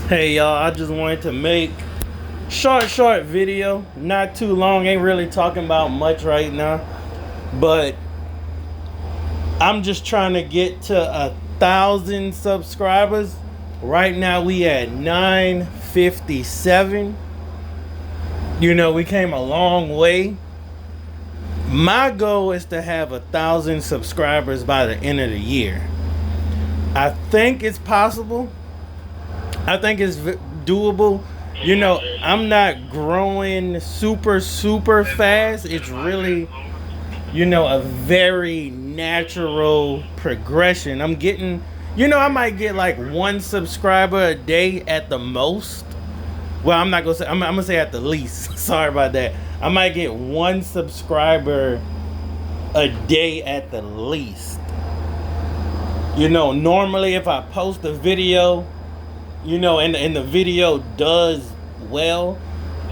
Hey y'all, I just wanted to make short video, not too long, ain't really talking about much right now, but I'm just trying to get to 1,000 subscribers. Right now we at 957. We came a long way. My goal is to have 1,000 subscribers by the end of the year. I think it's possible. I think it's doable. I'm not growing super fast. It's really, a very natural progression. I'm getting, I might get like one subscriber a day at the most. Well, I'm not gonna say. I'm gonna say at the least. Sorry about that. I might get one subscriber a day at the least. Normally if I post a video, and the video does well,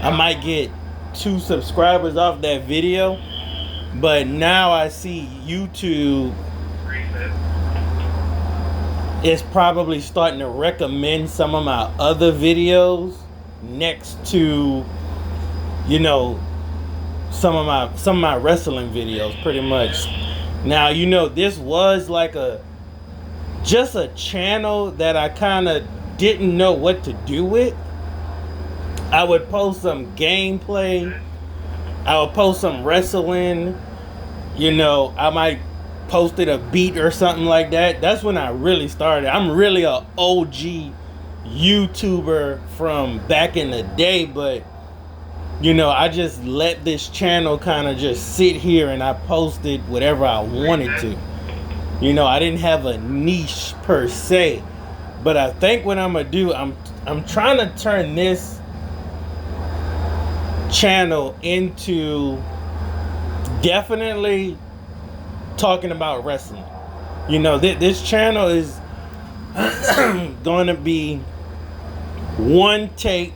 I might get 2 subscribers off that video. But now I see YouTube is probably starting to recommend some of my other videos next to, some of my wrestling videos, pretty much. Now, this was like just a channel that I kind of didn't know what to do with. I would post some gameplay. I would post some wrestling. I might posted a beat or something like that. That's when I really started. I'm really a OG YouTuber from back in the day, but I just let this channel kind of just sit here and I posted whatever I wanted to. I didn't have a niche per se. But I think what I'm gonna do, I'm trying to turn this channel into definitely talking about wrestling. This channel is going to be one take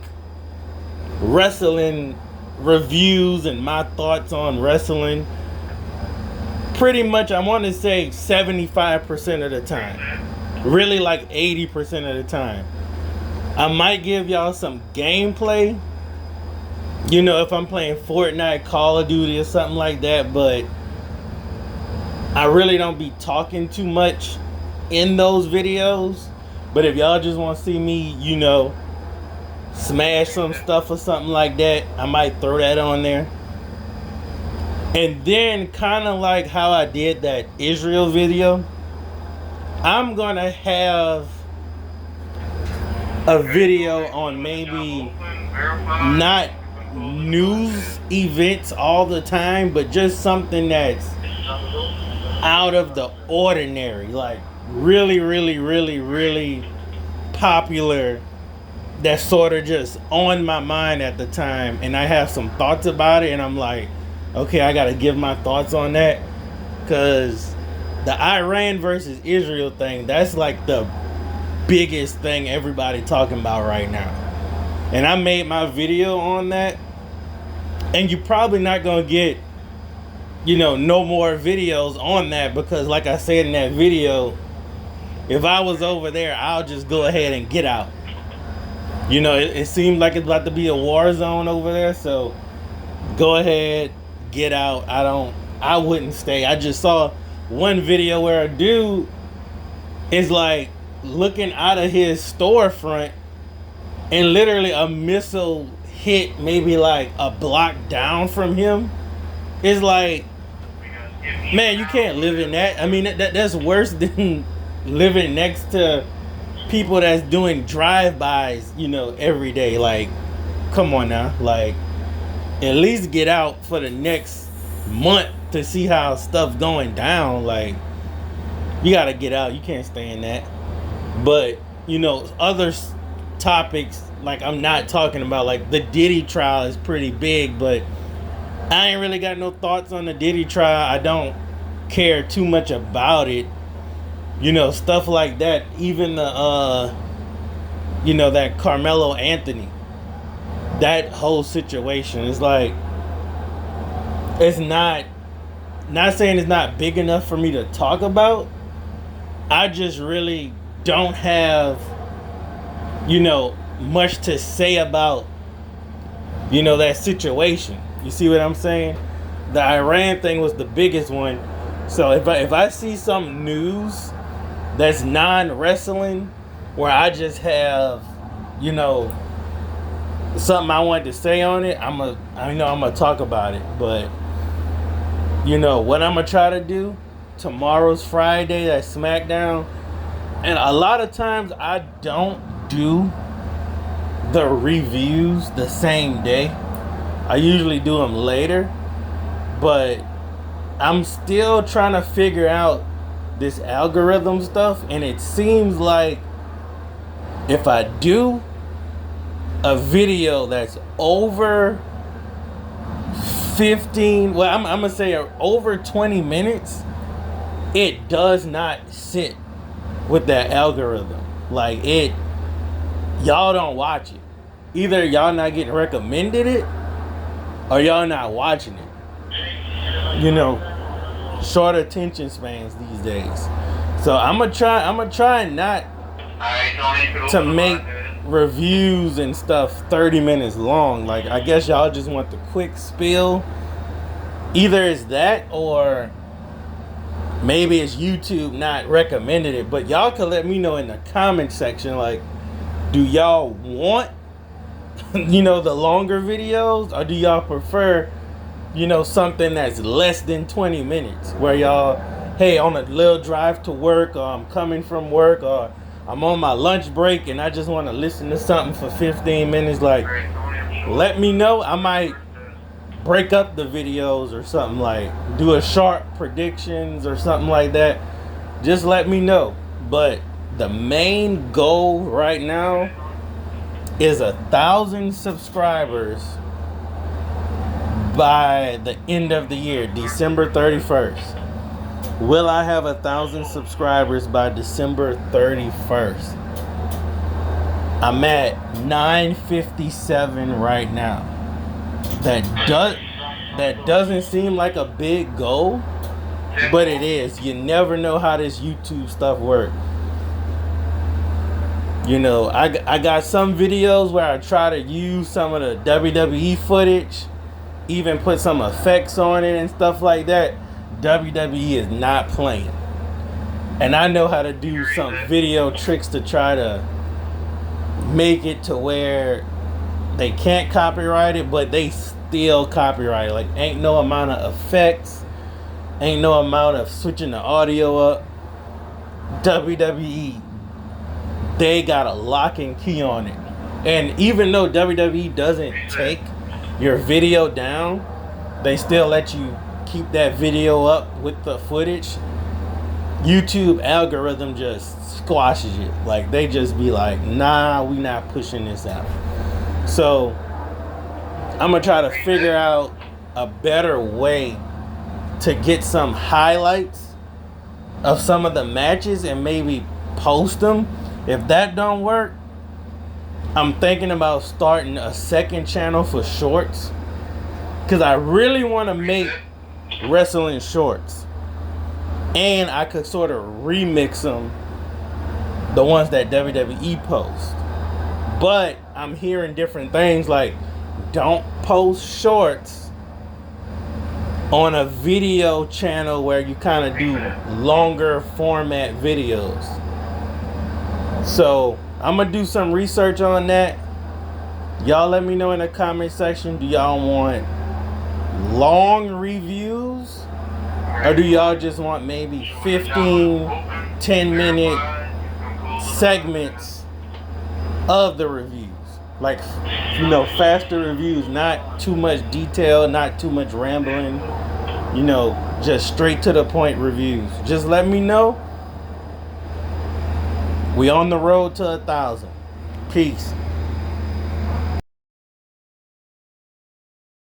wrestling reviews and my thoughts on wrestling. Pretty much, I want to say 75% of the time. Really like 80% of the time. I might give y'all some gameplay. If I'm playing Fortnite, Call of Duty or something like that, but I really don't be talking too much in those videos. But if y'all just want to see me, smash some stuff or something like that, I might throw that on there. And then kind of like how I did that Israel video, I'm gonna have a video on maybe not news events all the time, but just something that's out of the ordinary, like really popular, that's sort of just on my mind at the time, and I have some thoughts about it, and I'm like, okay, I gotta give my thoughts on that, because the Iran versus Israel thing, that's like the biggest thing everybody talking about right now. And I made my video on that. And you're probably not going to get, no more videos on that, because like I said in that video, if I was over there, I'll just go ahead and get out. It seemed like it's about to be a war zone over there. So go ahead, get out. I wouldn't stay. I just saw one video where a dude is like looking out of his storefront and literally a missile hit maybe like a block down from him. It's like, man, you can't live in that. I mean, that's worse than living next to people that's doing drive-bys, every day. Like, come on now. Like, at least get out for the next month to see how stuff going down. Like, you gotta get out. You can't stay in that. But other topics, like, I'm not talking about, like, the Diddy trial is pretty big, but I ain't really got no thoughts on the Diddy trial. I don't care too much about it. Stuff like that. Even the that Carmelo Anthony, that whole situation is like, it's not saying it's not big enough for me to talk about. I just really don't have, much to say about, you know, that situation. You see what I'm saying? The Iran thing was the biggest one. So if I see some news that's non-wrestling, where I just have, you know, something I wanted to say on it, I'm gonna talk about it. But you know what I'm gonna try to do? Tomorrow's Friday, that SmackDown, and a lot of times I don't do the reviews the same day. I usually do them later, but I'm still trying to figure out this algorithm stuff, and it seems like if I do a video that's over 15, well, I'm gonna say over 20 minutes, it does not sit with that algorithm. Like, y'all don't watch it. Either y'all not getting recommended it, or y'all not watching it. You know, short attention spans these days. So I'm gonna try not to make reviews and stuff 30 minutes long. Like, I guess y'all just want the quick spill. Either it's that, or maybe it's YouTube not recommended it. But y'all can let me know in the comment section, like, do y'all want, you know, the longer videos, or do y'all prefer, you know, something that's less than 20 minutes, where y'all, hey, on a little drive to work, or I'm coming from work, or I'm on my lunch break and I just want to listen to something for 15 minutes. Like, let me know. I might break up the videos or something, like do a short predictions or something like that. Just let me know. But the main goal right now is 1,000 subscribers by the end of the year, December 31st. Will I have 1,000 subscribers by December 31st? I'm at 957 right now. That doesn't seem like a big goal, but it is. You never know how this YouTube stuff works. You know, I got some videos where I try to use some of the WWE footage, even put some effects on it and stuff like that. WWE is not playing. And I know how to do some video tricks to try to make it to where they can't copyright it, but they still copyright it. Like, ain't no amount of effects, ain't no amount of switching the audio up. WWE, they got a lock and key on it. And even though WWE doesn't take your video down, they still let you keep that video up with the footage. YouTube algorithm just squashes it. Like, they just be like, nah, we not pushing this out. So I'm gonna try to figure out a better way to get some highlights of some of the matches and maybe post them. If that don't work, I'm thinking about starting a second channel for shorts, because I really want to make wrestling shorts, and I could sort of remix them, the ones that WWE posts. But I'm hearing different things, like, don't post shorts on a video channel where you kind of do longer format videos. So I'm gonna do some research on that. Y'all let me know in the comment section, do y'all want long reviews, or do y'all just want maybe 15 10-minute segments of the reviews? Like, you know, faster reviews, not too much detail, not too much rambling, you know, just straight to the point reviews. Just let me know. We on the road to 1,000. Peace.